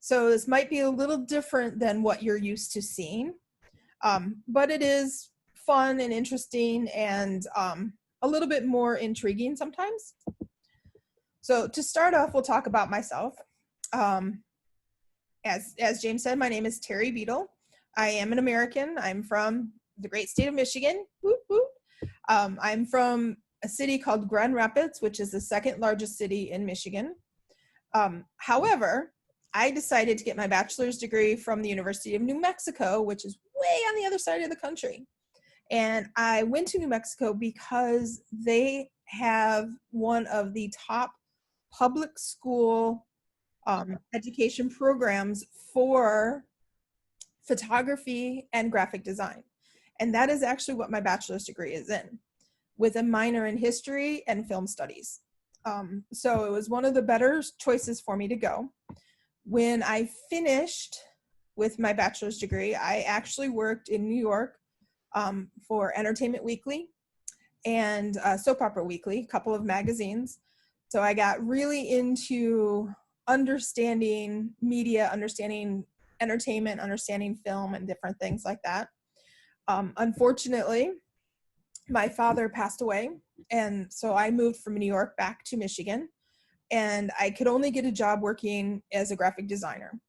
So this might be a little different than what you're used to seeing, but it is fun and interesting and a little bit more intriguing sometimes. So to start off, we'll talk about myself. As James said, my name is Terri Beadle. I am an American. I'm from the great state of Michigan. Whoop, whoop. I'm from a city called Grand Rapids, which is the second largest city in Michigan. However, I decided to get my bachelor's degree from the University of New Mexico, which is way on the other side of the country. And I went to New Mexico because they have one of the top public school education programs for photography and graphic design. And that is actually what my bachelor's degree is in, with a minor in history and film studies. So it was one of the better choices for me to go. When I finished with my bachelor's degree, I actually worked in New York for Entertainment Weekly and Soap Opera Weekly, a couple of magazines. So I got really into understanding media, understanding entertainment, understanding film, and different things like that. Unfortunately, my father passed away, and so I moved from New York back to Michigan, and I could only get a job working as a graphic designer.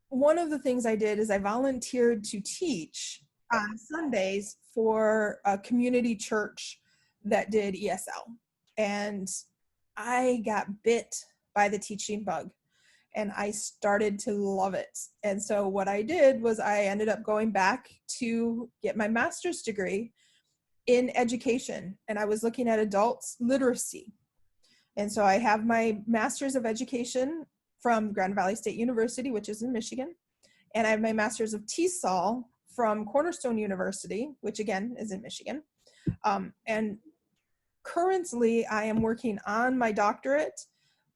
One of the things I did is I volunteered to teach on Sundays for a community church that did ESL. And I got bit by the teaching bug and I started to love it. And so what I did was I ended up going back to get my master's degree in education, and I was looking at adult literacy. And so I have my master's of education from Grand Valley State University, which is in Michigan. And I have my master's of TESOL from Cornerstone University, which again is in Michigan. And currently I am working on my doctorate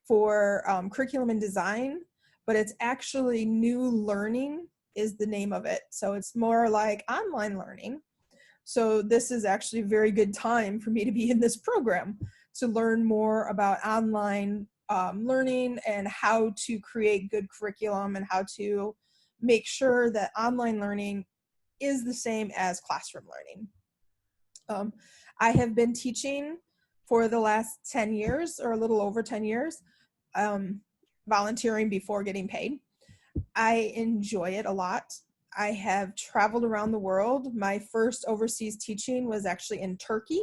for curriculum and design, but it's actually new learning is the name of it. So it's more like online learning. So this is actually a very good time for me to be in this program to learn more about online learning and how to create good curriculum and how to make sure that online learning is the same as classroom learning. I have been teaching for the last 10 years or a little over 10 years, volunteering before getting paid. I enjoy it a lot. I have traveled around the world. My first overseas teaching was actually in Turkey.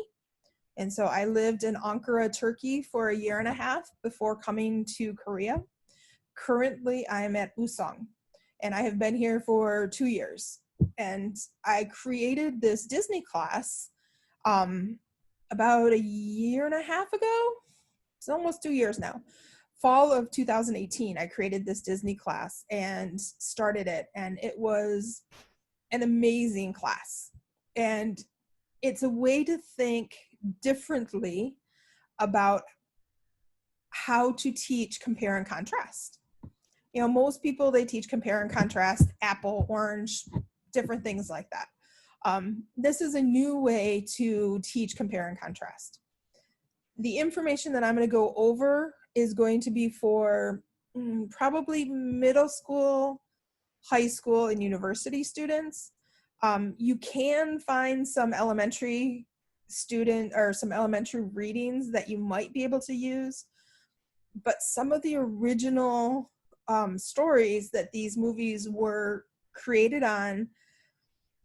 And so I lived in Ankara, Turkey for a year and a half before coming to Korea. Currently, I'm at Woosong, and I have been here for 2 years. And I created this Disney class about a year and a half ago. It's almost 2 years now. Fall of 2018, I created this Disney class and started it. And it was an amazing class. And it's a way to think differently about how to teach compare and contrast. You know, most people, they teach compare and contrast, apple, orange, different things like that. This is a new way to teach compare and contrast. The information that I'm going to go over is going to be for probably middle school, high school, and university students. You can find some elementary student or some elementary readings that you might be able to use, but some of the original stories that these movies were created on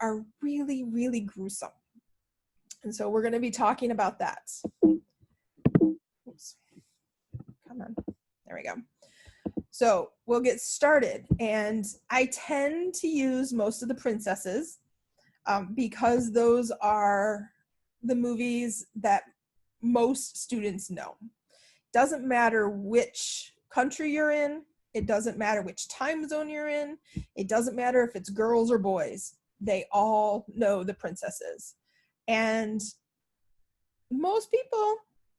are really, really gruesome. And so we're going to be talking about that. Oops. Come on. There we go. So we'll get started. And I tend to use most of the princesses because those are the movies that most students know. Doesn't matter which country you're in. It doesn't matter which time zone you're in. It doesn't matter if it's girls or boys. They all know the princesses. And most people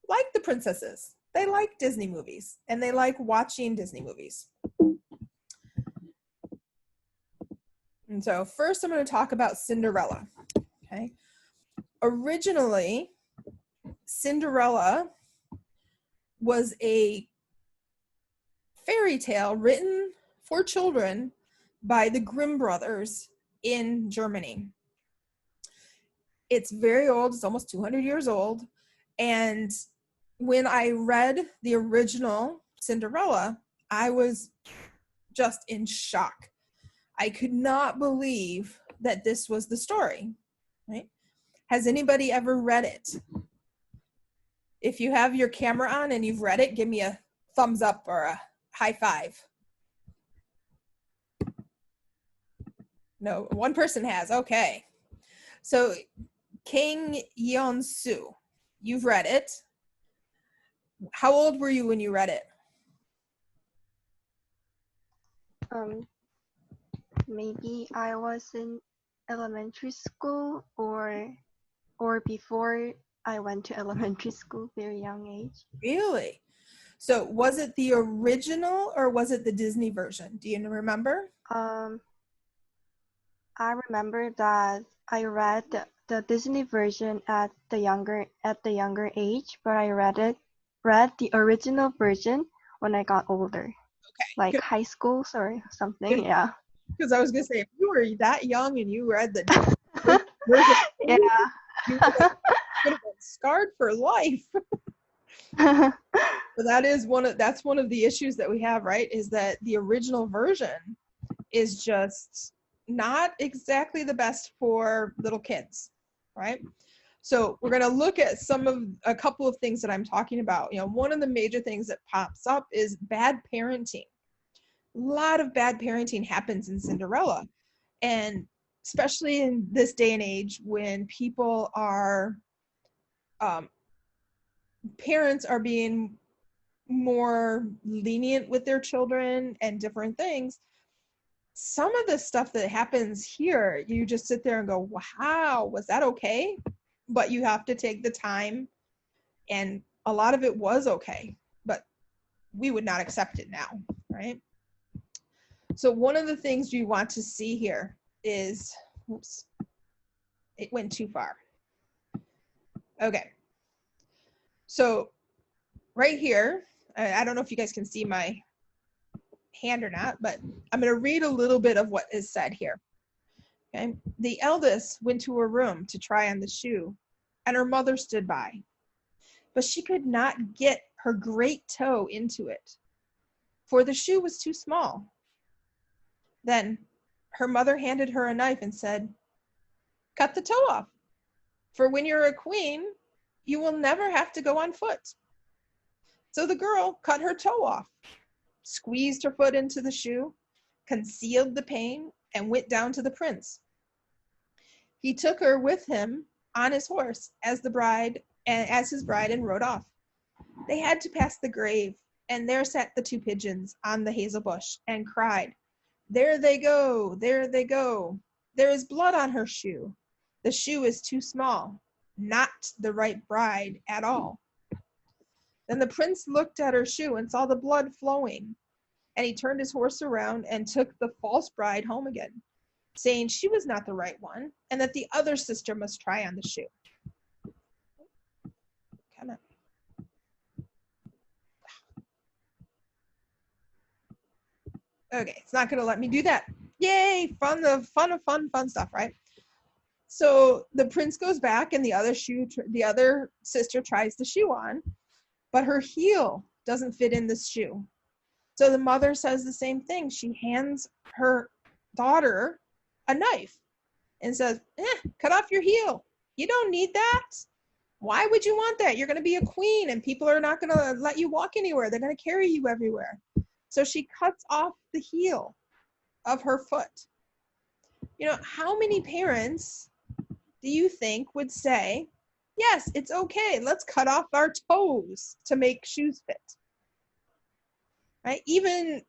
like the princesses. They like Disney movies and they like watching Disney movies. And so first I'm going to talk about Cinderella. Okay. Originally, Cinderella was a fairy tale written for children by the Grimm brothers in Germany. It's very old. It's almost 200 years old. And when I read the original Cinderella, I was just in shock. I could not believe that this was the story, right? Has anybody ever read it? If you have your camera on and you've read it, give me a thumbs up or a high five. No, one person has. Okay. So King Yeon-soo, you've read it. How old were you when you read it? Maybe I was in elementary school or before I went to elementary school, very young age. Really? So was it the original or was it the Disney version? Do you remember? I remember that I read the Disney version at the younger age, but I read the original version when I got older. Okay. Like high school or something, yeah. Because I was gonna say, if you were that young and you read the version, yeah, you would have been scarred for life. So that's one of the issues that we have, right? Is that the original version is just not exactly the best for little kids, right? So we're going to look at a couple of things that I'm talking about. One of the major things that pops up is bad parenting. A lot of bad parenting happens in Cinderella, and especially in this day and age when people are parents are being more lenient with their children and different things. Some of the stuff that happens here, you just sit there and go, wow, was that okay? But you have to take the time, and a lot of it was okay, but we would not accept it now, right? So one of the things you want to see here is, oops, it went too far. Okay. So right here, I don't know if you guys can see my hand or not, but I'm going to read a little bit of what is said here. Okay. The eldest went to her room to try on the shoe, and her mother stood by, but she could not get her great toe into it, for the shoe was too small. Then her mother handed her a knife and said, "Cut the toe off, for when you're a queen, you will never have to go on foot." So the girl cut her toe off, squeezed her foot into the shoe, concealed the pain, and went down to the prince. He took her with him on his horse as his bride and rode off. They had to pass the grave, and there sat the two pigeons on the hazel bush and cried, "There they go, there they go. There is blood on her shoe. The shoe is too small, not the right bride at all." Then the prince looked at her shoe and saw the blood flowing, and he turned his horse around and took the false bride home again, saying she was not the right one and that the other sister must try on the shoe. Come on. Okay, it's not going to let me do that. Yay, fun stuff, right? So the prince goes back, and the other sister tries the shoe on, but her heel doesn't fit in the shoe. So the mother says the same thing. She hands her daughter a knife and says, "Cut off your heel. You don't need that. Why would you want that? You're going to be a queen, and people are not going to let you walk anywhere. They're going to carry you everywhere." So she cuts off the heel of her foot. How many parents do you think would say, "Yes, it's okay. Let's cut off our toes to make shoes fit"? Right? Even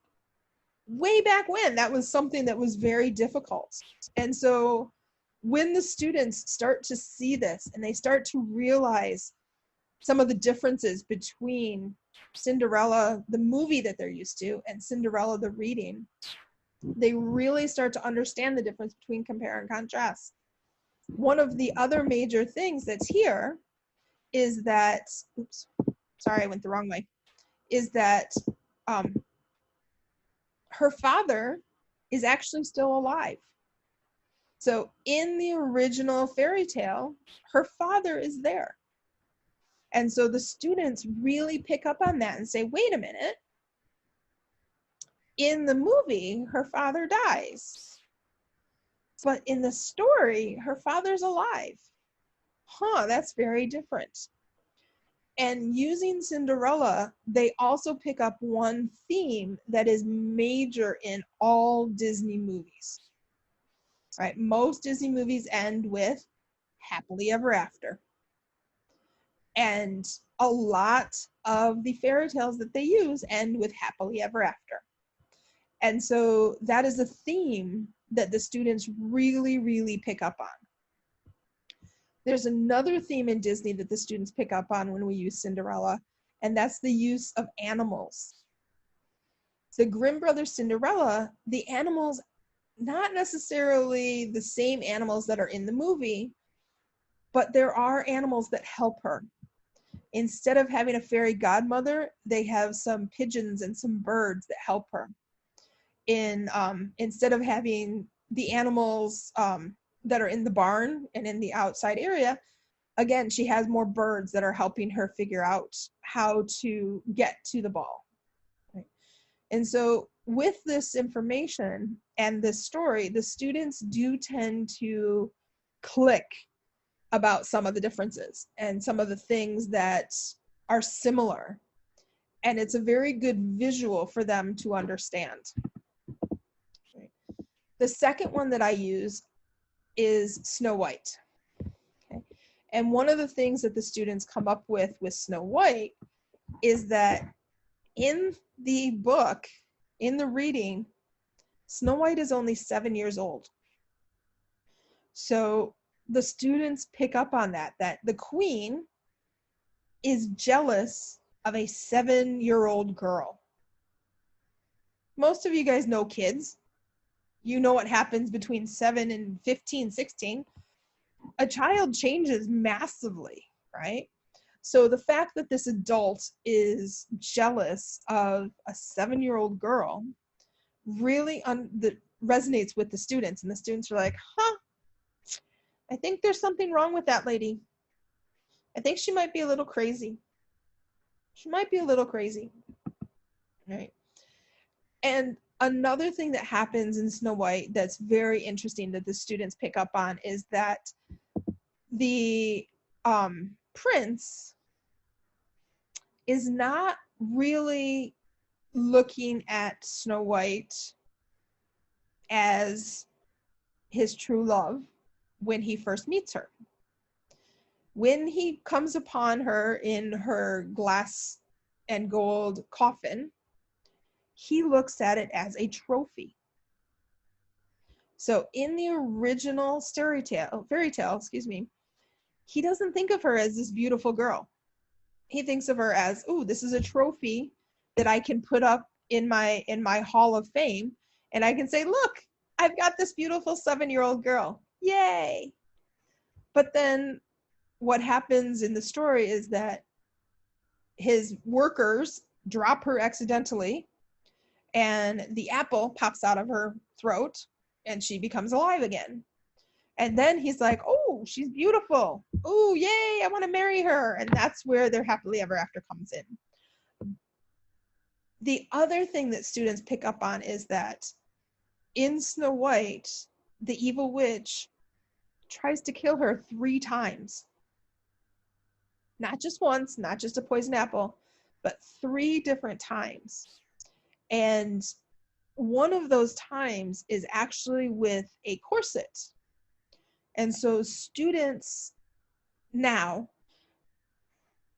way back when, that was something that was very difficult. And so when the students start to see this and they start to realize some of the differences between Cinderella, the movie that they're used to, and Cinderella, the reading, they really start to understand the difference between compare and contrast. One of the other major things that's here is that, oops, sorry, I went the wrong way, is that her father is actually still alive. So in the original fairy tale, her father is there. And so the students really pick up on that and say, wait a minute, in the movie, her father dies. But in the story, her father's alive. Huh, that's very different. And using Cinderella, they also pick up one theme that is major in all Disney movies. Right? Most Disney movies end with happily ever after. And a lot of the fairy tales that they use end with happily ever after. And so that is a theme that the students really, really pick up on. There's another theme in Disney that the students pick up on when we use Cinderella, and that's the use of animals. The Grimm Brothers Cinderella, the animals, not necessarily the same animals that are in the movie, but there are animals that help her. Instead of having a fairy godmother, they have some pigeons and some birds that help her. Instead of having the animals that are in the barn and in the outside area, again, she has more birds that are helping her figure out how to get to the ball. Right? And so with this information and this story, the students do tend to click about some of the differences and some of the things that are similar. And it's a very good visual for them to understand. Okay. The second one that I use is Snow White. Okay. And one of the things that the students come up with Snow White is that in the book, in the reading, Snow White is only 7 years old. So the students pick up on that the queen is jealous of a 7-year-old girl. Most of you guys know kids. You know what happens between 7 and 15, 16. A child changes massively, right? So the fact that this adult is jealous of a 7-year-old girl really resonates with the students. And the students are like, huh, I think there's something wrong with that lady. I think she might be a little crazy. She might be a little crazy. Right? And another thing that happens in Snow White that's very interesting that the students pick up on is that the prince is not really looking at Snow White as his true love when he first meets her. When he comes upon her in her glass and gold coffin, he looks at it as a trophy. So in the original fairy tale, he doesn't think of her as this beautiful girl. He thinks of her as, oh, this is a trophy that I can put up in my hall of fame, and I can say, look, I've got this beautiful 7-year-old girl. Yay! But then what happens in the story is that his workers drop her accidentally, and the apple pops out of her throat, and she becomes alive again. And then he's like, oh, she's beautiful. Oh, yay, I want to marry her. And that's where their happily ever after comes in. The other thing that students pick up on is that in Snow White, the evil witch tries to kill her 3 times. Not just once, not just a poison apple, but 3 different times. And one of those times is actually with a corset. And so students now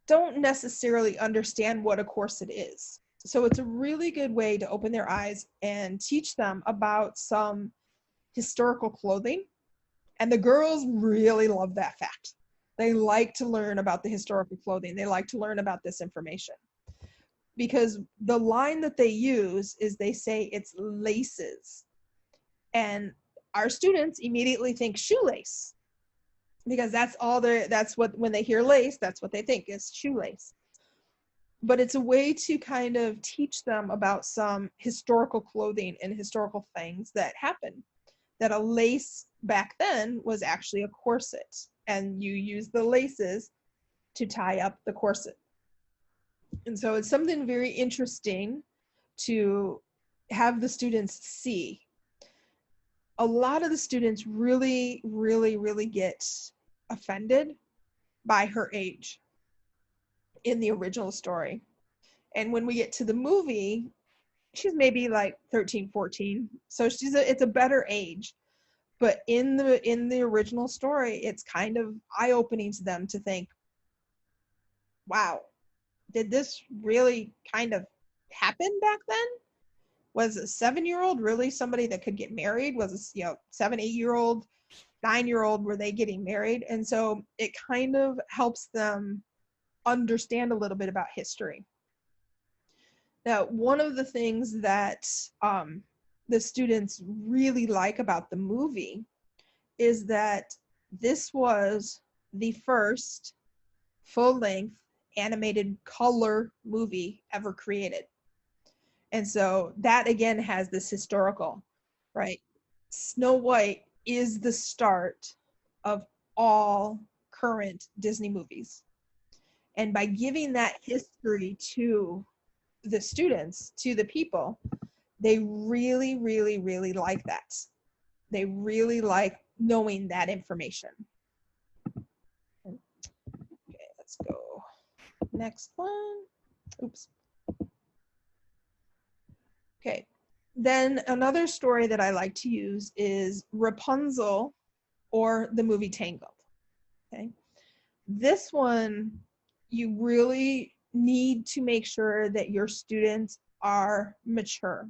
don't necessarily understand what a corset is. So it's a really good way to open their eyes and teach them about some historical clothing. And the girls really love that fact. They like to learn about the historical clothing. They like to learn about this information. Because the line that they use is they say it's laces. And our students immediately think shoelace. Because that's what, when they hear lace, that's what they think is shoelace. but it's a way to kind of teach them about some historical clothing and historical things that happened. That a lace back then was actually a corset, and you use the laces to tie up the corset. And so it's something very interesting to have the students see. A lot of the students really, really, really get offended by her age in the original story. And when we get to the movie, she's maybe like 13, 14. So it's a better age. But in the original story, it's kind of eye-opening to them to think, wow, did this really kind of happen back then? Was a 7-year-old really somebody that could get married? Was a 7, 8-year-old, 9-year-old, were they getting married? And so it kind of helps them understand a little bit about history. Now, one of the things that the students really like about the movie is that this was the first full-length animated color movie ever created. And so that again has this historical, right? Snow White is the start of all current Disney movies. And by giving that history to the students, to the people, they really, really, really like that. They really like knowing that information. Okay, let's go. Next one. Oops. Okay. Then another story that I like to use is Rapunzel or the movie Tangled. Okay. This one, you really need to make sure that your students are mature.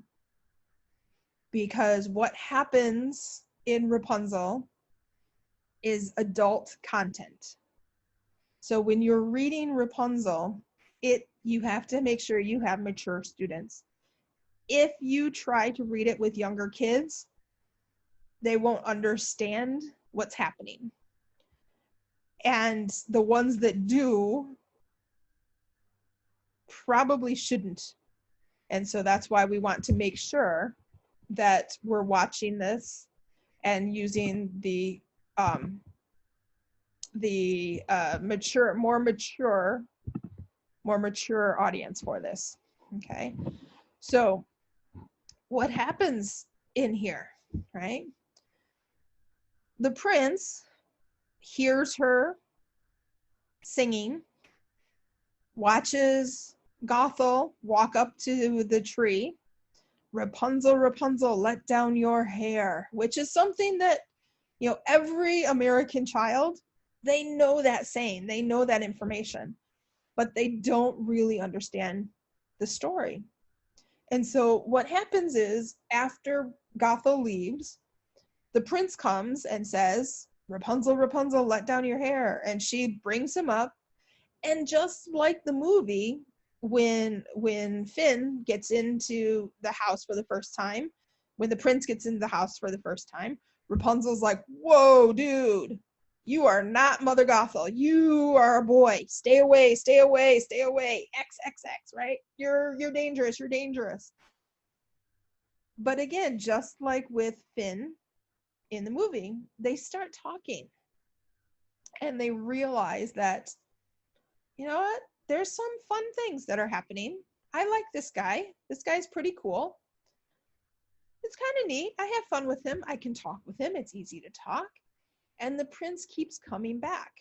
Because what happens in Rapunzel is adult content. So when you're reading Rapunzel, you have to make sure you have mature students. If you try to read it with younger kids, they won't understand what's happening. And the ones that do probably shouldn't. And so that's why we want to make sure that we're watching this and using the more mature audience for this. Okay. So what happens in here, right? The prince hears her singing, watches Gothel walk up to the tree. Rapunzel, Rapunzel, let down your hair, which is something that, every American child, they know that saying, they know that information, but they don't really understand the story. And so what happens is, after Gothel leaves, the prince comes and says, Rapunzel, Rapunzel, let down your hair. And she brings him up. And just like the movie, when Finn gets into the house for the first time, when the prince gets into the house for the first time, Rapunzel's like, whoa, dude, you are not Mother Gothel. You are a boy. Stay away, stay away, stay away. XXX, right? You're dangerous, you're dangerous. But again, just like with Finn in the movie, they start talking. And they realize that, you know what? There's some fun things that are happening. I like this guy. This guy's pretty cool. It's kind of neat. I have fun with him. I can talk with him. It's easy to talk. And the prince keeps coming back.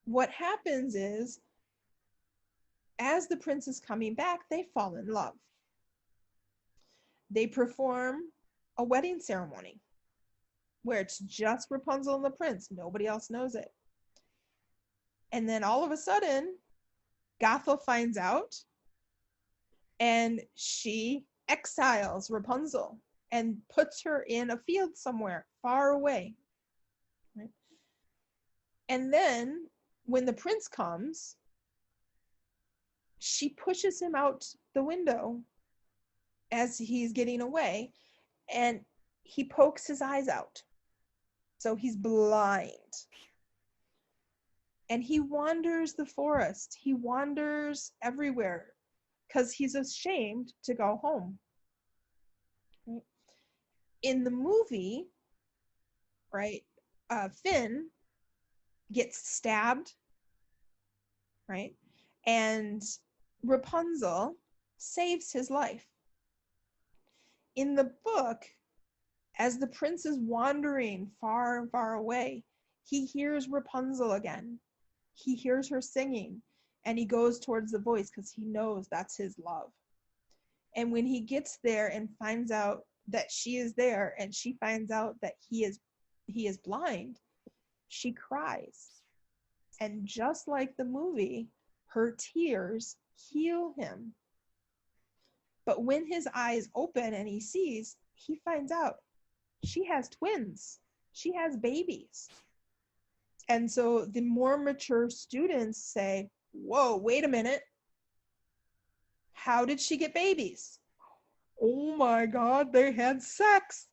What happens is, as the prince is coming back, they fall in love. They perform a wedding ceremony where it's just Rapunzel and the prince. Nobody else knows it. And then all of a sudden, Gothel finds out, and she exiles Rapunzel and puts her in a field somewhere far away. Right? And then when the prince comes, she pushes him out the window as he's getting away, and he pokes his eyes out. So he's blind. And he wanders the forest. He wanders everywhere because he's ashamed to go home. Right? In the movie, right, Finn gets stabbed, right? And Rapunzel saves his life. In the book, as the prince is wandering far and far away, he hears Rapunzel again. He hears her singing, and he goes towards the voice because he knows that's his love. And when he gets there and finds out that she is there, and she finds out that he is blind, she cries. And just like the movie, her tears heal him. But when his eyes open and he sees, he finds out she has twins. She has babies. And so the more mature students say, whoa, wait a minute. How did she get babies? Oh my God, they had sex.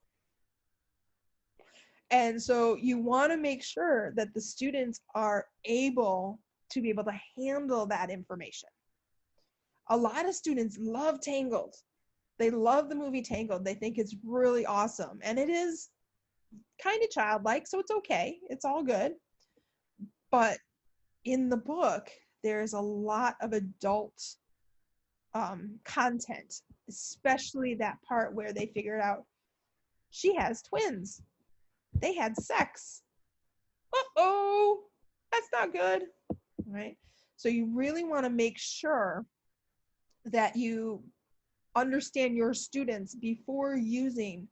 And so you want to make sure that the students are able to be able to handle that information. A lot of students love Tangled. They love the movie Tangled. They think it's really awesome. And it is kind of childlike, so it's okay. It's all good. But in the book, there's a lot of adult content, especially that part where they figured out she has twins. They had sex. Uh-oh, that's not good, right? So you really want to make sure that you understand your students before using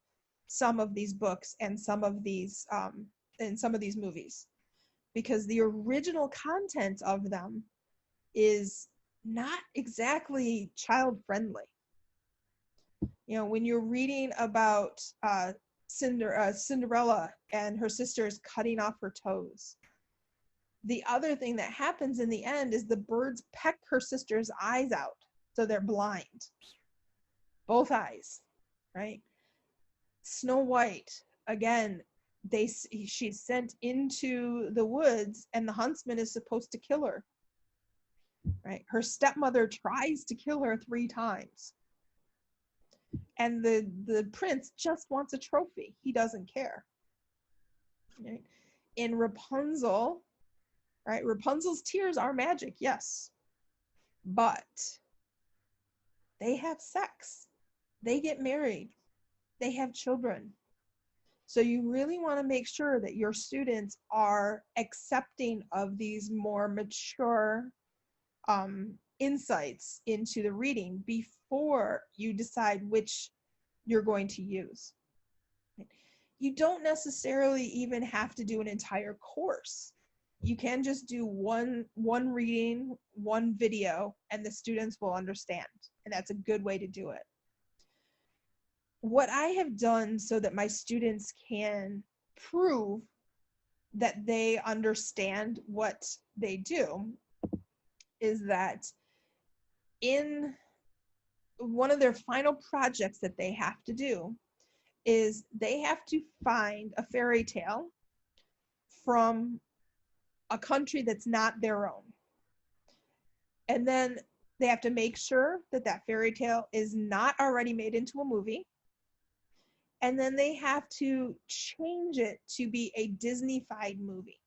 some of these books and some of these movies, because the original content of them is not exactly child friendly. You know, when you're reading about Cinderella and her sisters cutting off her toes, the other thing that happens in the end is the birds peck her sister's eyes out, so they're blind, both eyes, right? Snow White, again, she's sent into the woods and the huntsman is supposed to kill her, right? Her stepmother tries to kill her 3 times. And the prince just wants a trophy. He doesn't care. Right? In Rapunzel, right? Rapunzel's tears are magic, yes. But they have sex. They get married. They have children. So you really want to make sure that your students are accepting of these more mature insights into the reading before you decide which you're going to use. You don't necessarily even have to do an entire course. You can just do one reading, one video, and the students will understand. And that's a good way to do it. What I have done so that my students can prove that they understand what they do is that in one of their final projects that they have to do is they have to find a fairy tale from a country that's not their own. And then they have to make sure that that fairy tale is not already made into a movie. And then they have to change it to be a Disney-fied movie.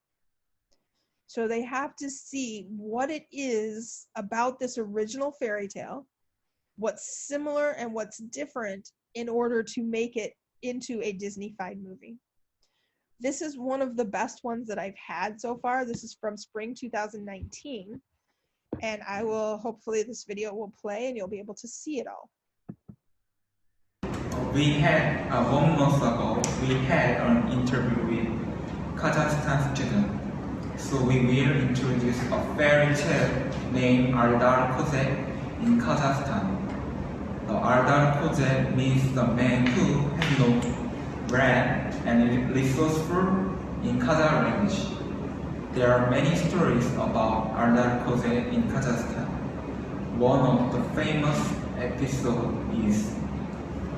So they have to see what it is about this original fairy tale, what's similar and what's different, in order to make it into a Disney-fied movie. This is one of the best ones that I've had so far. This is from spring 2019. And I will, hopefully this video will play and you'll be able to see it all. We had, 1 month ago, we had an interview with Kazakhstan student. So we will introduce a fairy tale named Ardar Koze in Kazakhstan. The Ardar Koze means the man who has no brand and resourceful in Kazakh language. There are many stories about Ardar Koze in Kazakhstan. One of the famous episodes is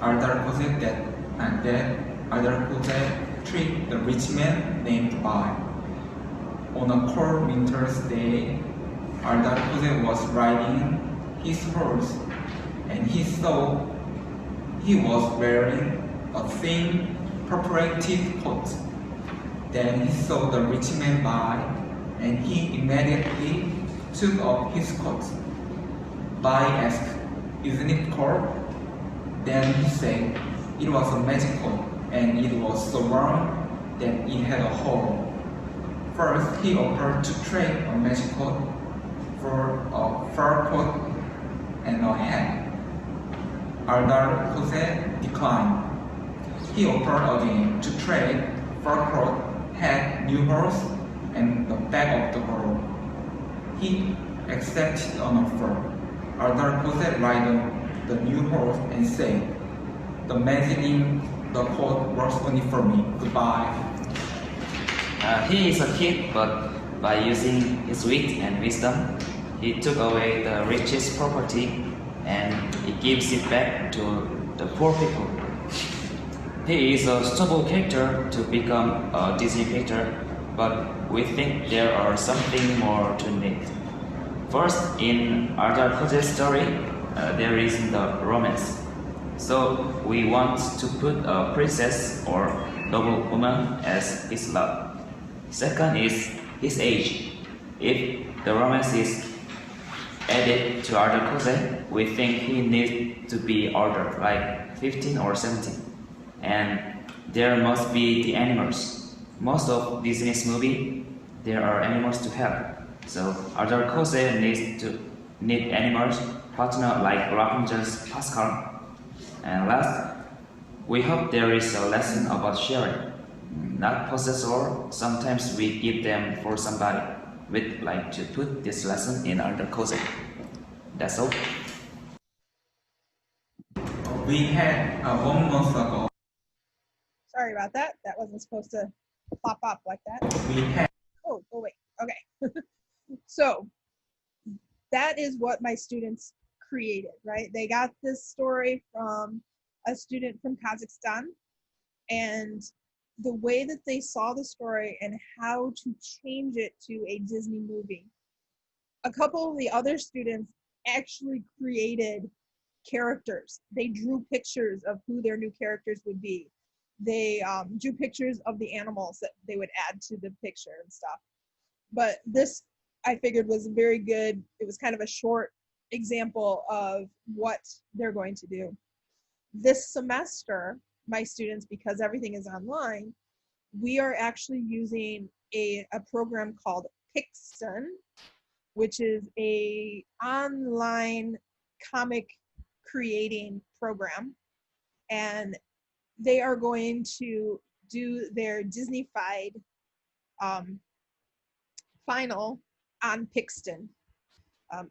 Ardar Koze that Ardar Koze treat the rich man named Bai. On a cold winter's day, Aldar Jose was riding his horse, and he saw he was wearing a thin, perforated coat. Then he saw the rich man by, and he immediately took off his coat. Bai asked, "Isn't it cold?" Then he said, "It was a magic coat, and it was so warm that it had a hole." First, he offered to trade a magic coat for a fur coat and a hat. Aldar Jose declined. He offered again to trade fur coat, hat, new horse, and the back of the horse. He accepted an offer. Aldar Jose ride the new horse and said, "The magic in the coat works only for me. Goodbye." He is a kid, but by using his wit and wisdom, he took away the richest property and he gives it back to the poor people. He is a suitable character to become a Disney character, but we think there are something more to it. First, in Aldar Jose's story, there is the romance. So we want to put a princess or noble woman as his love. Second is his age. If the romance is added to Aldar Jose, we think he needs to be older, like 15 or 17. And there must be the animals. Most of Disney's movie, there are animals to help. So Aldar Jose need animals, partner like Rapunzel's Pascal. And last, we hope there is a lesson about sharing. Not possessor, sometimes we give them for somebody. We'd like to put this lesson in Aldar Jose. That's all. We had 1 month ago. Sorry about that. That wasn't supposed to pop up like that. We had Oh, wait. Okay. So that is what my students created, right? They got this story from a student from Kazakhstan, and the way that they saw the story and how to change it to a Disney movie. A couple of the other students actually created characters. They drew pictures of who their new characters would be. They drew pictures of the animals that they would add to the picture and stuff. But this, I figured, was very good. It was kind of a short example of what they're going to do. This semester, my students, because everything is online, we are actually using a program called Pixton, which is a online comic creating program. And they are going to do their Disney-fied final on Pixton.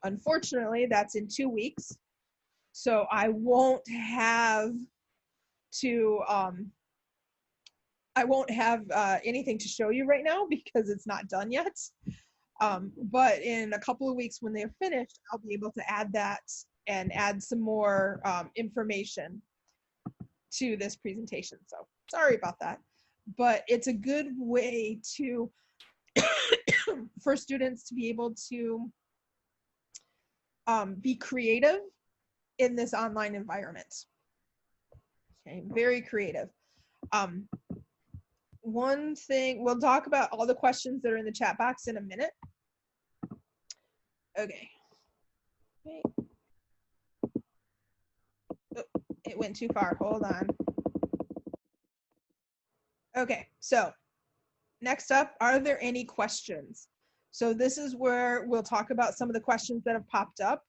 Unfortunately, that's in 2 weeks. So I won't have anything to show you right now because it's not done yet. But in a couple of weeks when they're finished, I'll be able to add that and add some more information to this presentation. So sorry about that. But it's a good way to for students to be able to be creative in this online environment. Okay, very creative. One thing, we'll talk about all the questions that are in the chat box in a minute. Okay. Oh, it went too far, hold on. Okay, so next up, are there any questions? So this is where we'll talk about some of the questions that have popped up.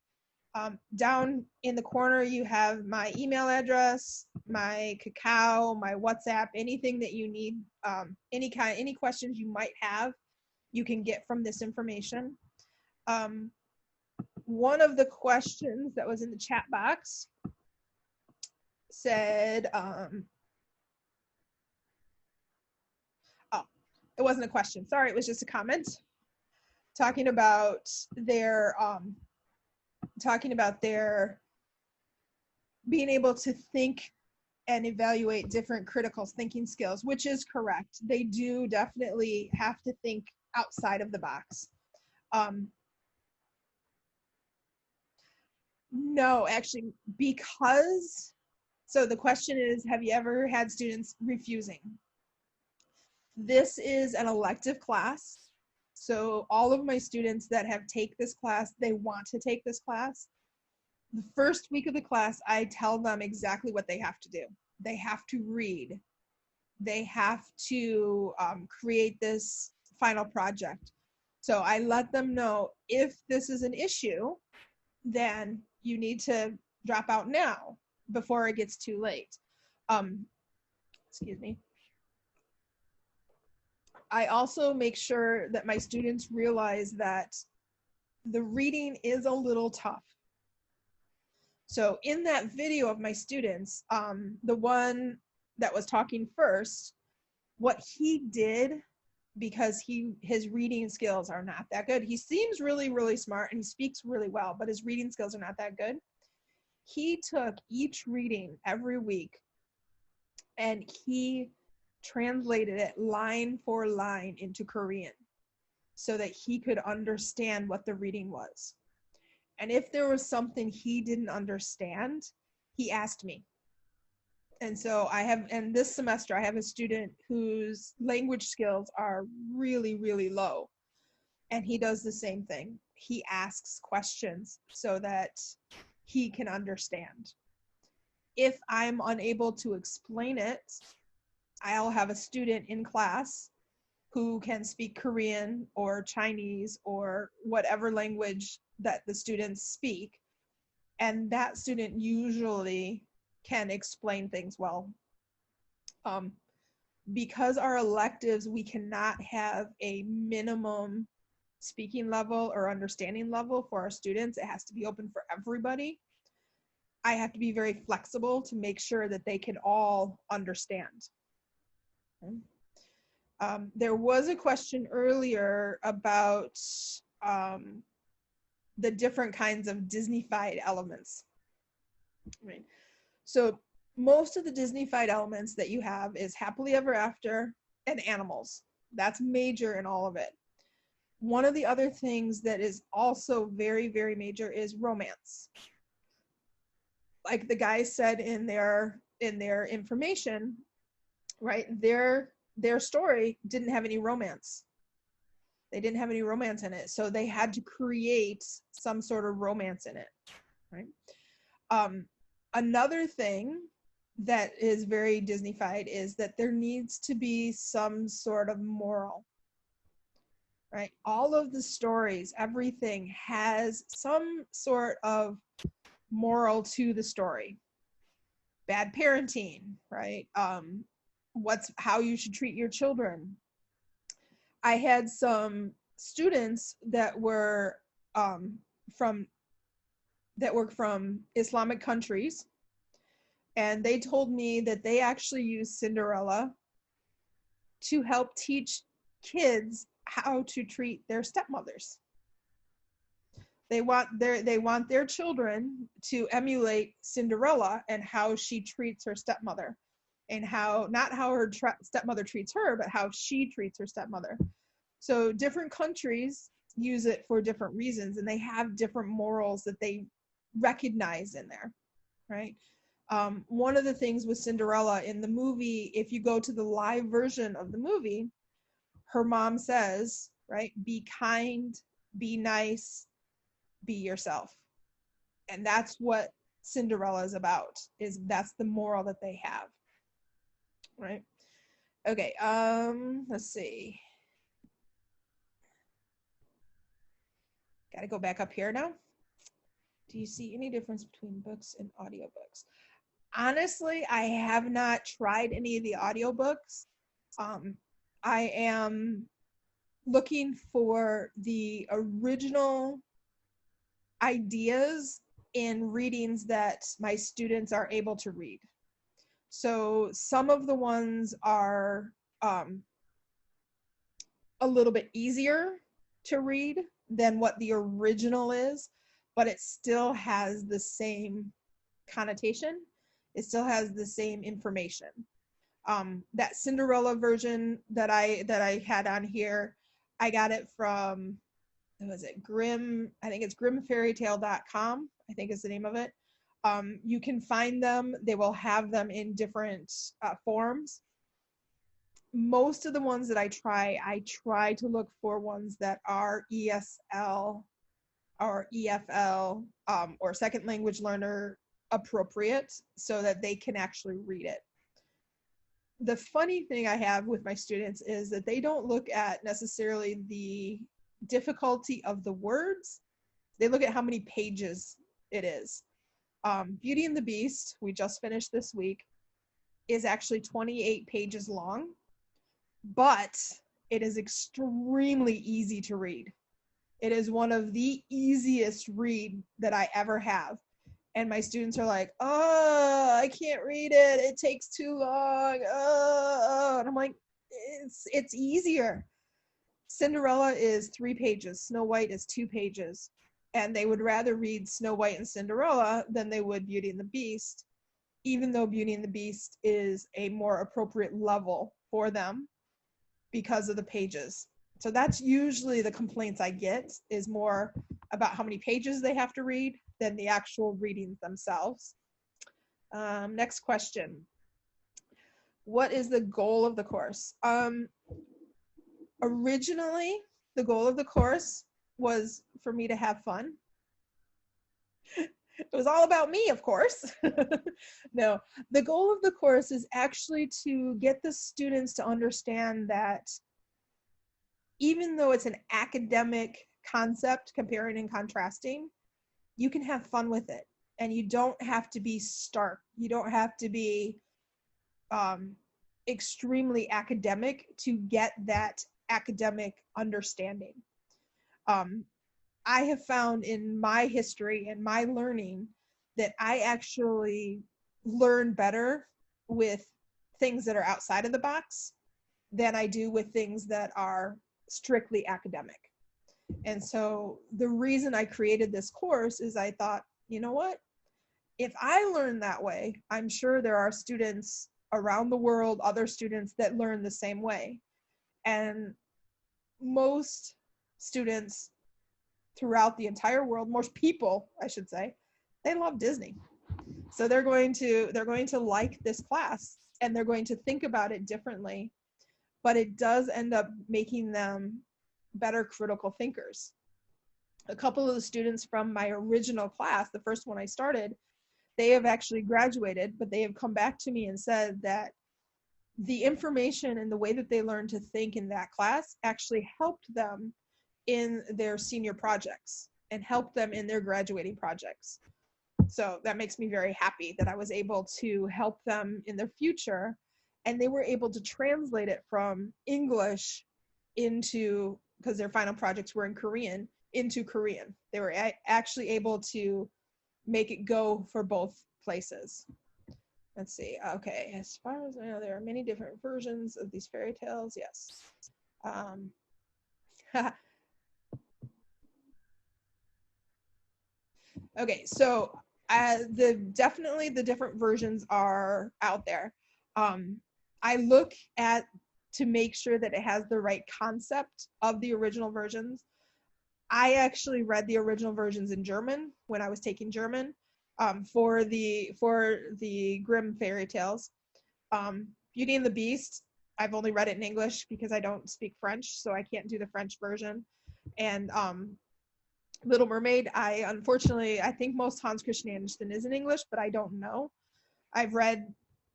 Down in the corner, you have my email address, my Kakao, my WhatsApp, anything that you need, any questions you might have, you can get from this information. One of the questions that was in the chat box said, it wasn't a question, sorry, it was just a comment talking about their being able to think and evaluate different critical thinking skills, which is correct. They do definitely have to think outside of the box. No, actually, because, so the question is, have you ever had students refusing? This is an elective class. So all of my students that have take this class, they want to take this class. The first week of the class, I tell them exactly what they have to do. They have to read. They have to create this final project. So I let them know, if this is an issue, then you need to drop out now before it gets too late. Excuse me. I also make sure that my students realize that the reading is a little tough. So in that video of my students, the one that was talking first, what he did, because his reading skills are not that good. He seems really, really smart and he speaks really well, but his reading skills are not that good. He took each reading every week and he translated it line for line into Korean so that he could understand what the reading was. And if there was something he didn't understand, he asked me. And so and this semester, I have a student whose language skills are really, really low. And he does the same thing. He asks questions so that he can understand. If I'm unable to explain it, I'll have a student in class who can speak Korean or Chinese or whatever language that the students speak. And that student usually can explain things well. Because our electives, we cannot have a minimum speaking level or understanding level for our students. It has to be open for everybody. I have to be very flexible to make sure that they can all understand. Okay. There was a question earlier about the different kinds of Disney-fied elements. Right. So most of the Disney-fied elements that you have is happily ever after and animals. That's major in all of it. One of the other things that is also very, very major is romance. Like the guy said in their information, right? Their story didn't have any romance. They didn't have any romance in it, so they had to create some sort of romance in it, right? Another thing that is very Disney-fied is that there needs to be some sort of moral, right? All of the stories, everything has some sort of moral to the story. Bad parenting, right? How you should treat your children. I had some students that were from Islamic countries, and they told me that they actually use Cinderella to help teach kids how to treat their stepmothers. They want their children to emulate Cinderella and how she treats her stepmother, and not how her stepmother treats her, but how she treats her stepmother. So different countries use it for different reasons, and they have different morals that they recognize in there, right? One of the things with Cinderella in the movie, if you go to the live version of the movie, her mom says, right, be kind, be nice, be yourself. And that's what Cinderella is about, that's the moral that they have, right? Okay, let's see. Got to go back up here now. Do you see any difference between books and audiobooks? Honestly, I have not tried any of the audiobooks. I am looking for the original ideas in readings that my students are able to read. So some of the ones are a little bit easier to read than what the original is, but it still has the same connotation. It still has the same information. That Cinderella version that I had on here, I got it from, what was it, I think it's grimfairytale.com, I think is the name of it. You can find them. They will have them in different forms. Most of the ones that I try to look for ones that are ESL or EFL or second language learner appropriate so that they can actually read it. The funny thing I have with my students is that they don't look at necessarily the difficulty of the words. They look at how many pages it is. Beauty and the Beast, we just finished this week, is actually 28 pages long, but it is extremely easy to read. It is one of the easiest read that I ever have. And my students are like, oh, I can't read it. It takes too long. And I'm like, it's easier. Cinderella is 3 pages. Snow White is 2 pages. And they would rather read Snow White and Cinderella than they would Beauty and the Beast, even though Beauty and the Beast is a more appropriate level for them because of the pages. So that's usually the complaints I get, is more about how many pages they have to read than the actual readings themselves. Next question. What is the goal of the course? Originally, the goal of the course was for me to have fun. It was all about me, of course. No, the goal of the course is actually to get the students to understand that even though it's an academic concept, comparing and contrasting, you can have fun with it. And you don't have to be stark. You don't have to be extremely academic to get that academic understanding. I have found in my history and my learning that I actually learn better with things that are outside of the box than I do with things that are strictly academic. And so the reason I created this course is I thought, you know what? If I learn that way, I'm sure there are students around the world, other students that learn the same way. And most students throughout the entire world, most people, I should say, they love Disney. So they're going to like this class, and they're going to think about it differently, but it does end up making them better critical thinkers. A couple of the students from my original class, the first one I started, they have actually graduated, but they have come back to me and said that the information and the way that they learned to think in that class actually helped them in their senior projects and helped them in their graduating projects. So that makes me very happy that I was able to help them in their future, and they were able to translate it from English into, because their final projects were in Korean, into Korean. They were actually able to make it go for both places. Let's see. Okay, as far as I know, there are many different versions of these fairy tales. Yes. Okay, so definitely the different versions are out there. I look at to make sure that it has the right concept of the original versions. I actually read the original versions in German when I was taking German for the Grimm fairy tales. Beauty and the Beast, I've only read it in English because I don't speak French, so I can't do the French version. And Little Mermaid, I think most Hans Christian Andersen is in English, but I don't know. I've read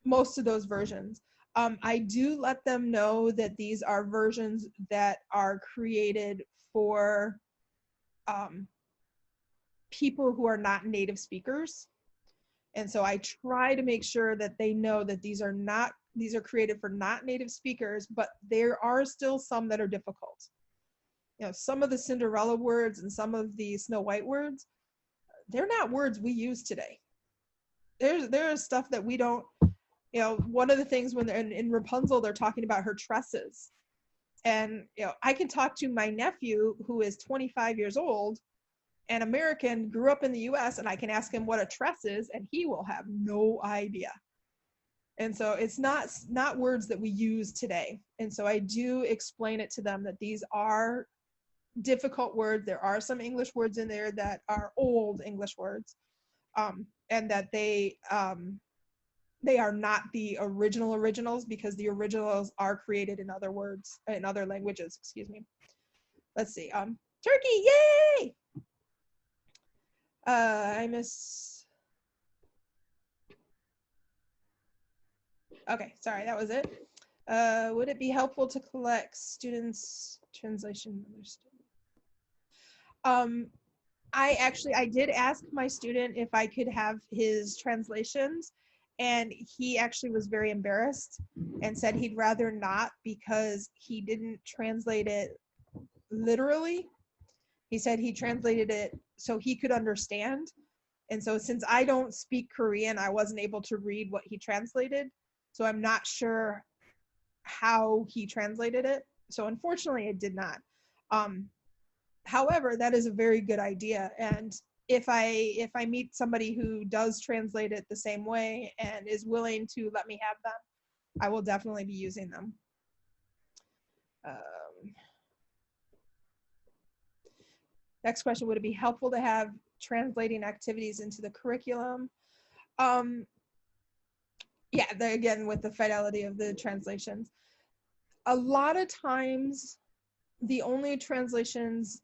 most of those versions. I do let them know that these are versions that are created for people who are not native speakers. And so I try to make sure that they know that these are created for not native speakers, but there are still some that are difficult. You know, some of the Cinderella words and some of the Snow White words, they're not words we use today. There's stuff that we don't, you know, one of the things when they're in Rapunzel, they're talking about her tresses. And, you know, I can talk to my nephew who is 25 years old, an American, grew up in the US, and I can ask him what a tress is, and he will have no idea. And so it's not words that we use today. And so I do explain it to them that these are difficult words. There are some English words in there that are old English words, and that they are not the originals, because the originals are created in other words, in other languages, excuse me. Let's see. Turkey, yay! I miss. Okay, sorry, that was it. Would it be helpful to collect students' translation? I did ask my student if I could have his translations, and he actually was very embarrassed and said he'd rather not, because he didn't translate it literally. He said he translated it so he could understand. And so since I don't speak Korean, I wasn't able to read what he translated. So I'm not sure how he translated it. So unfortunately, it did not. However, that is a very good idea. And if I meet somebody who does translate it the same way and is willing to let me have them, I will definitely be using them. Next question, would it be helpful to have translating activities into the curriculum? Yeah, again, with the fidelity of the translations. A lot of times, the only translations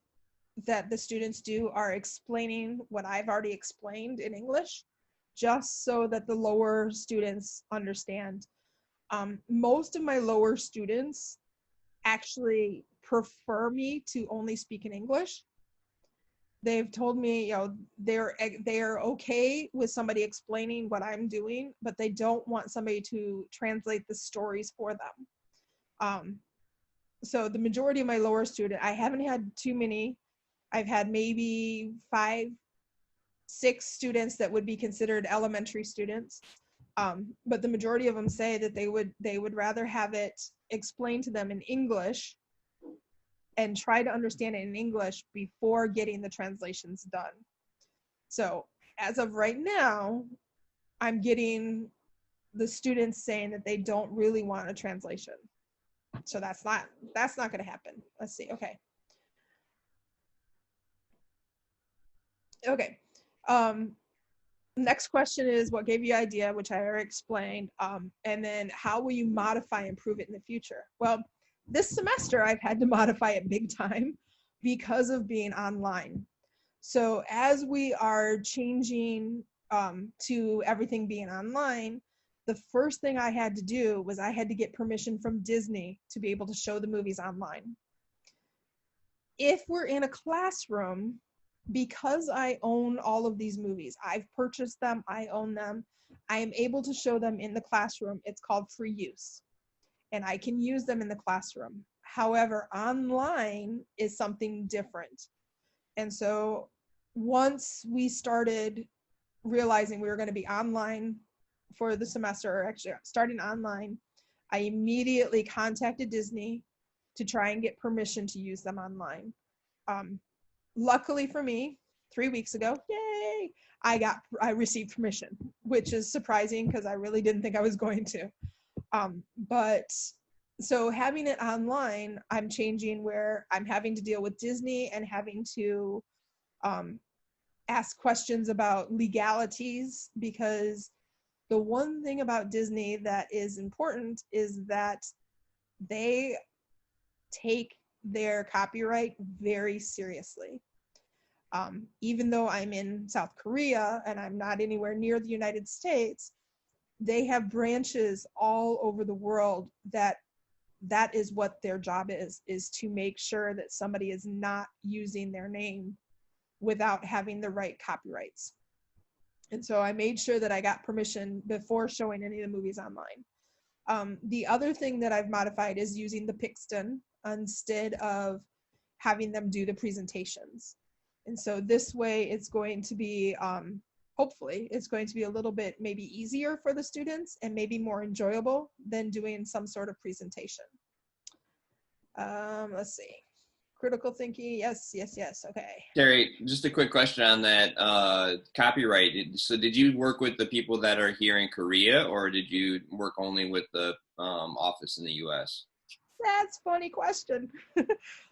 that the students do are explaining what I've already explained in English, just so that the lower students understand. Most of my lower students actually prefer me to only speak in English. They've told me, you know, they're okay with somebody explaining what I'm doing, but they don't want somebody to translate the stories for them. So the majority of my lower student, I haven't had too many. I've had maybe 5, 6 students that would be considered elementary students. But the majority of them say that they would rather have it explained to them in English and try to understand it in English before getting the translations done. So as of right now, I'm getting the students saying that they don't really want a translation. So that's not going to happen. Let's see. Okay. Next question is, what gave you idea, which I already explained, and then how will you modify and improve it in the future? Well, this semester I've had to modify it big time because of being online. So as we are changing to everything being online, the first thing I had to do was I had to get permission from Disney to be able to show the movies online. If we're in a classroom, because I own all of these movies, I've purchased them, I own them, I am able to show them in the classroom. It's called free use, and I can use them in the classroom. However, online is something different. And so once we started realizing we were going to be online for the semester, or actually starting online, I immediately contacted Disney to try and get permission to use them online. Luckily for me, 3 weeks ago, yay, I received permission, which is surprising because I really didn't think I was going to. But so having it online, I'm changing where I'm having to deal with Disney and having to ask questions about legalities, because the one thing about Disney that is important is that they take their copyright very seriously. Even though I'm in South Korea and I'm not anywhere near the United States, they have branches all over the world that is what their job is to make sure that somebody is not using their name without having the right copyrights. And so I made sure that I got permission before showing any of the movies online. The other thing that I've modified is using the Pixton instead of having them do the presentations. And so this way it's going to be, hopefully, it's going to be a little bit maybe easier for the students and maybe more enjoyable than doing some sort of presentation. Let's see. critical thinking. Yes. Okay. Terri, just a quick question on that copyright. So did you work with the people that are here in Korea, or did you work only with the office in the US? That's a funny question.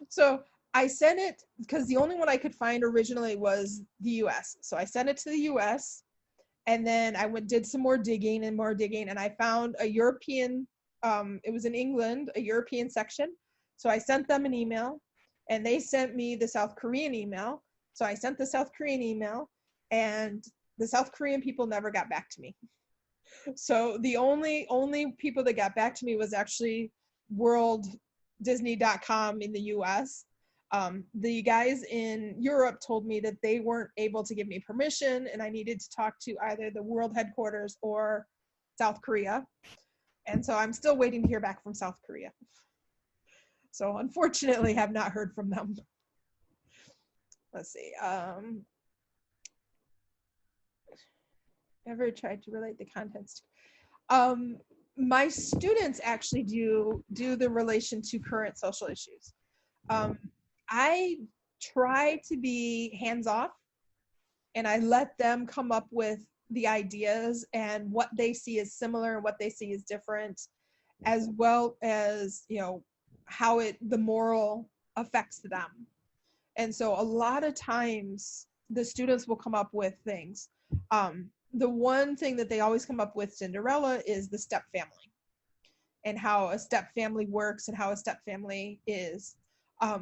So I sent it because the only one I could find originally was the US. So I sent it to the US, and then I did some more digging, and I found a European, it was in England, a European section. So I sent them an email, and they sent me the South Korean email. So I sent the South Korean email, and the South Korean people never got back to me. So the only people that got back to me was actually worlddisney.com in the US. The guys in Europe told me that they weren't able to give me permission, and I needed to talk to either the world headquarters or South Korea. And so I'm still waiting to hear back from South Korea. So unfortunately, have not heard from them. Let's see. Ever tried to relate the contents? My students actually do the relation to current social issues. I try to be hands-off, and I let them come up with the ideas and what they see as similar and what they see as different, as well as, you know, how the moral affects them. And so a lot of times the students will come up with things. The one thing that they always come up with Cinderella is the step family and how a step family works and how a step family is. I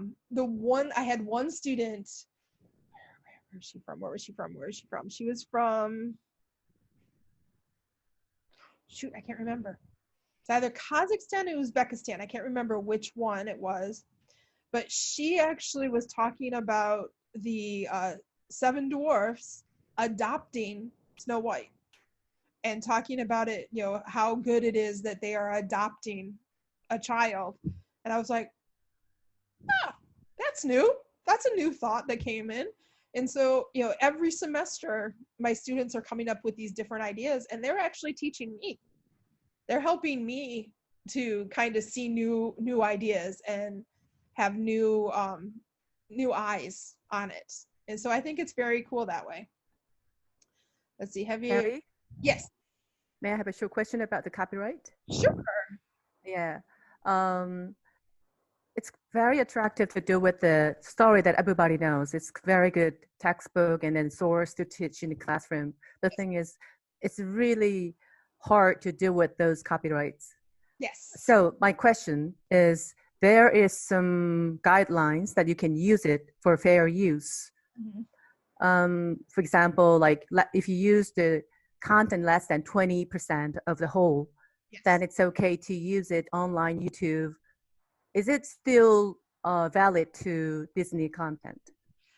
had one student, where was she from? She was from, shoot, I can't remember. It's either Kazakhstan or Uzbekistan. I can't remember which one it was. But she actually was talking about the 7 dwarfs adopting Snow White and talking about it, you know, how good it is that they are adopting a child. And I was like, oh, that's new. That's a new thought that came in. And so, you know, every semester, my students are coming up with these different ideas, and they're actually teaching me. They're helping me to kind of see new ideas and have new eyes on it. And so I think it's very cool that way. Let's see, have you? Terri, Yes. may I have a short question about the copyright? Sure. Yeah. It's very attractive to do with the story that everybody knows. It's very good textbook and then source to teach in the classroom. The thing is, it's really hard to deal with those copyrights. Yes. So my question is, there is some guidelines that you can use it for fair use. Mm-hmm. For example, like if you use the content less than 20% of the whole, Yes. then it's okay to use it online, YouTube. Is it still valid to Disney content?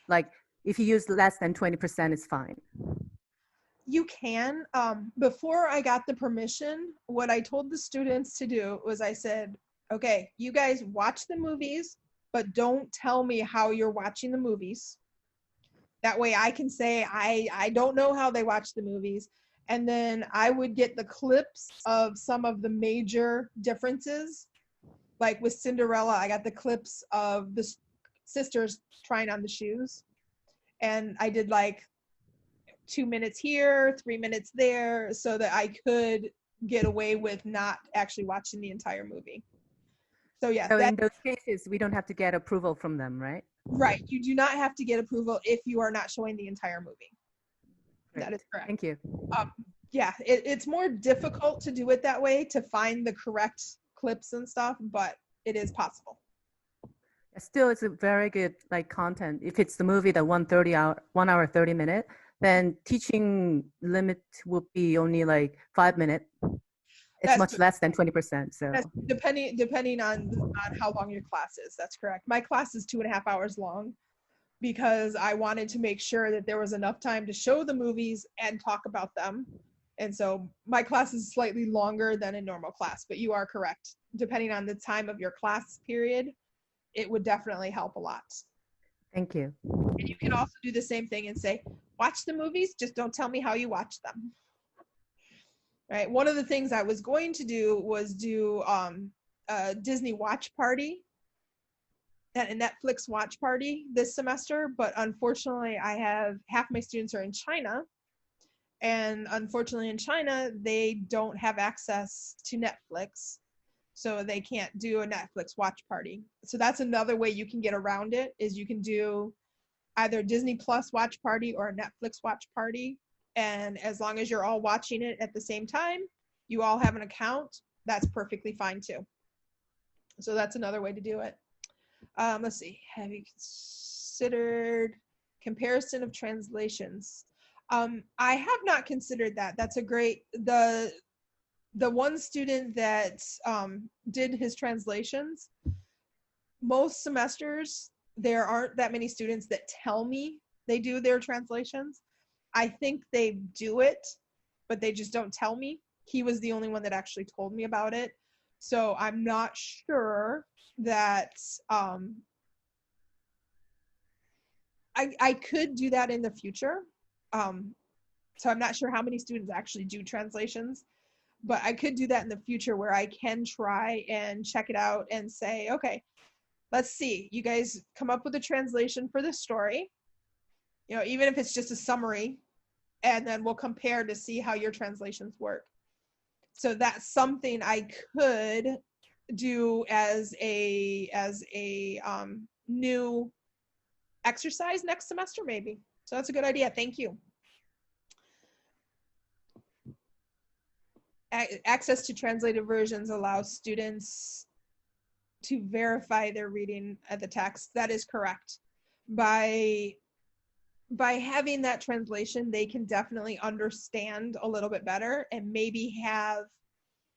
Like if you use less than 20%, it's fine. You can. Before I got the permission, what I told the students to do was I said, okay, you guys watch the movies, but don't tell me how you're watching the movies. That way I can say, I don't know how they watch the movies. And then I would get the clips of some of the major differences. Like with Cinderella, I got the clips of the sisters trying on the shoes. And I did like 2 minutes here, 3 minutes there, so that I could get away with not actually watching the entire movie. So yeah. So in those cases, we don't have to get approval from them, right? Right. You do not have to get approval if you are not showing the entire movie. Great. That is correct. Thank you. Yeah, it's more difficult to do it that way, to find the correct clips and stuff, but it is possible. Still, it's a very good like content. If it's the movie that 1 hour 30 minutes, then teaching limit would be only like 5 minutes. It's much less than 20%. So that's depending on how long your class is. That's correct. My class is 2.5 hours long because I wanted to make sure that there was enough time to show the movies and talk about them. And so my class is slightly longer than a normal class, but you are correct. Depending on the time of your class period, it would definitely help a lot. Thank you. And you can also do the same thing and say, watch the movies, just don't tell me how you watch them. Right. One of the things I was going to do was do a Disney watch party at a Netflix watch party this semester, but unfortunately I have half my students are in China, and unfortunately in China they don't have access to Netflix, so they can't do a Netflix watch party. So that's another way you can get around it, is you can do either Disney Plus watch party or a Netflix watch party, and as long as you're all watching it at the same time, you all have an account, that's perfectly fine too. So that's another way to do it. Let's see, have you considered comparison of translations? I have not considered that. That's a great, the one student that did his translations, most semesters there aren't that many students that tell me they do their translations. I think they do it, but they just don't tell me. He was the only one that actually told me about it. So I'm not sure that I could do that in the future. So I'm not sure how many students actually do translations, but I could do that in the future where I can try and check it out and say, okay, let's see, you guys come up with a translation for this story, you know, even if it's just a summary, and then we'll compare to see how your translations work. So that's something I could do as a new exercise next semester, maybe. So that's a good idea. Thank you. Access to translated versions allows students to verify their reading of the text. That is correct. By having that translation, they can definitely understand a little bit better and maybe have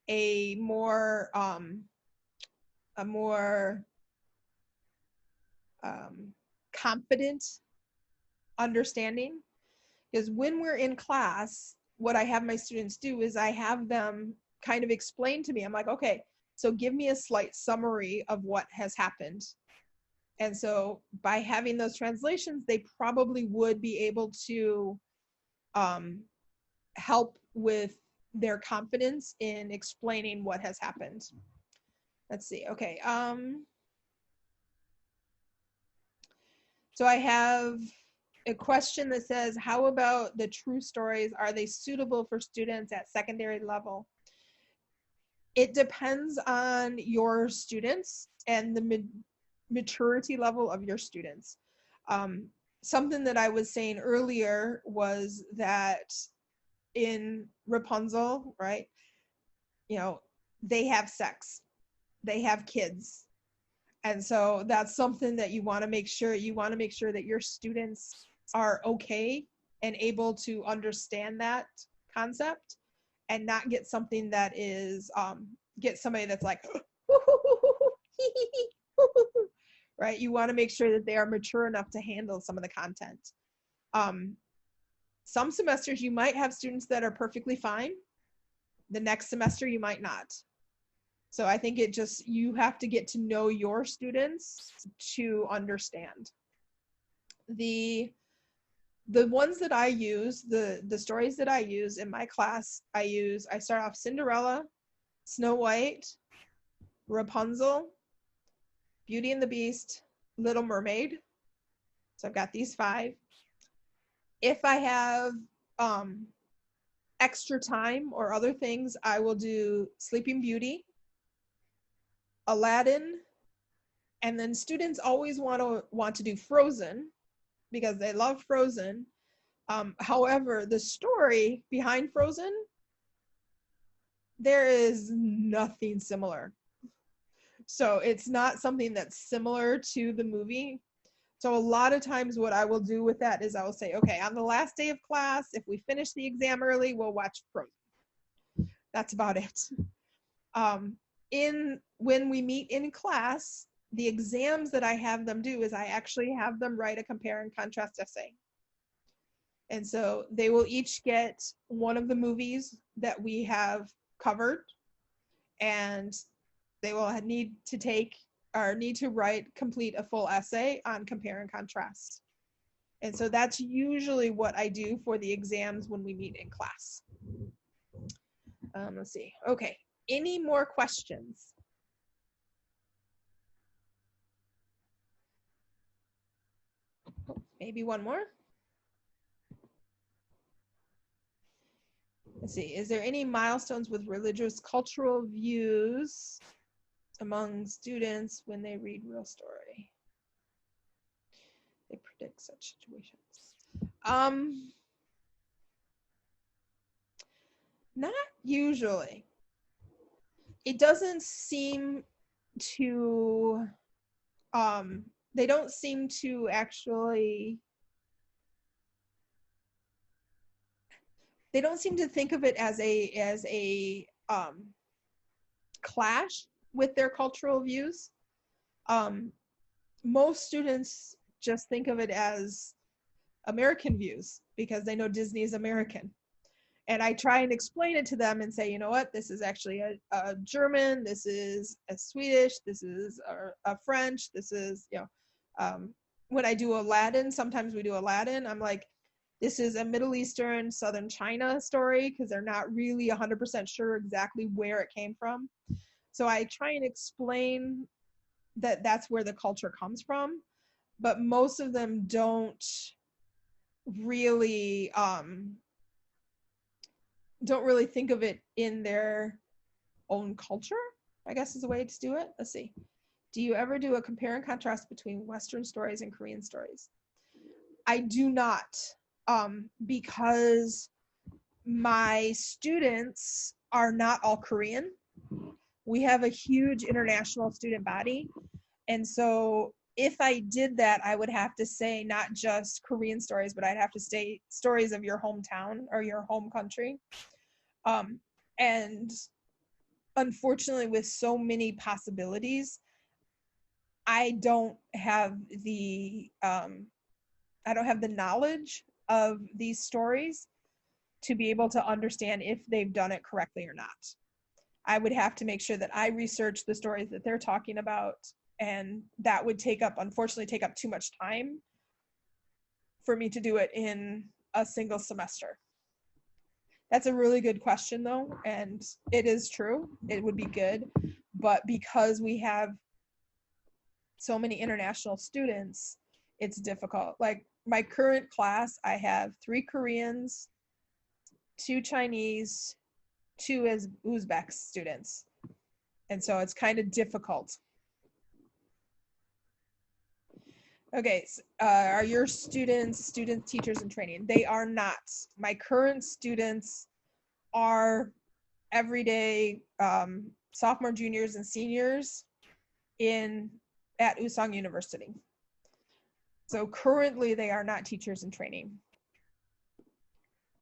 a more confident understanding. Because when we're in class, what I have my students do is I have them kind of explain to me. I'm like, okay, so give me a slight summary of what has happened. And so by having those translations, they probably would be able to help with their confidence in explaining what has happened. Let's see. Okay. So I have a question that says, how about the true stories? Are they suitable for students at secondary level? It depends on your students and the maturity level of your students. Something that I was saying earlier was that in Rapunzel, right, you know, they have sex, they have kids. And so that's something that you want to make sure that your students are okay and able to understand that concept, and not get something that is get somebody that's like right. You want to make sure that they are mature enough to handle some of the content. Some semesters you might have students that are perfectly fine. The next semester you might not. So I think you have to get to know your students to understand. The ones that I use, the stories that I use in my class, I start off Cinderella, Snow White, Rapunzel, Beauty and the Beast, Little Mermaid. So I've got these 5. If I have extra time or other things, I will do Sleeping Beauty, Aladdin, and then students always want to do Frozen because they love Frozen. However, the story behind Frozen, there is nothing similar. So it's not something that's similar to the movie. So a lot of times what I will do with that is I will say, okay, on the last day of class, if we finish the exam early, we'll watch Frozen. That's about it. When we meet in class, the exams that I have them do is I actually have them write a compare and contrast essay. And so they will each get one of the movies that we have covered, and they will need to complete a full essay on compare and contrast. And so that's usually what I do for the exams when we meet in class. Let's see. Okay. Any more questions? Maybe one more. Let's see. Is there any milestones with religious cultural views among students when they read real story? They predict such situations. Not usually. It doesn't seem to they don't seem to actually, they don't seem to think of it as a clash with their cultural views. Most students just think of it as American views because they know Disney is American. And I try and explain it to them and say, you know what, this is actually a German, this is a Swedish, this is a French, this is, you know, when I do Aladdin, sometimes we do Aladdin, I'm like, this is a Middle Eastern, Southern China story because they're not really 100% sure exactly where it came from. So I try and explain that that's where the culture comes from, but most of them don't really think of it in their own culture, I guess is a way to do it. Let's see. Do you ever do a compare and contrast between Western stories and Korean stories? I do not, because my students are not all Korean. We have a huge international student body. And so if I did that, I would have to say not just Korean stories, but I'd have to say stories of your hometown or your home country. And unfortunately, with so many possibilities, I don't have the knowledge of these stories to be able to understand if they've done it correctly or not. I would have to make sure that I research the stories that they're talking about, and that would unfortunately take up too much time for me to do it in a single semester. That's a really good question though, and it is true. It would be good, but because we have so many international students, it's difficult. Like my current class, I have 3 Koreans, 2 Chinese, 2 as Uzbek students. And so it's kind of difficult. Okay, so, are your students, teachers in training? They are not. My current students are everyday sophomore, juniors, and seniors at Woosong University. So currently they are not teachers in training.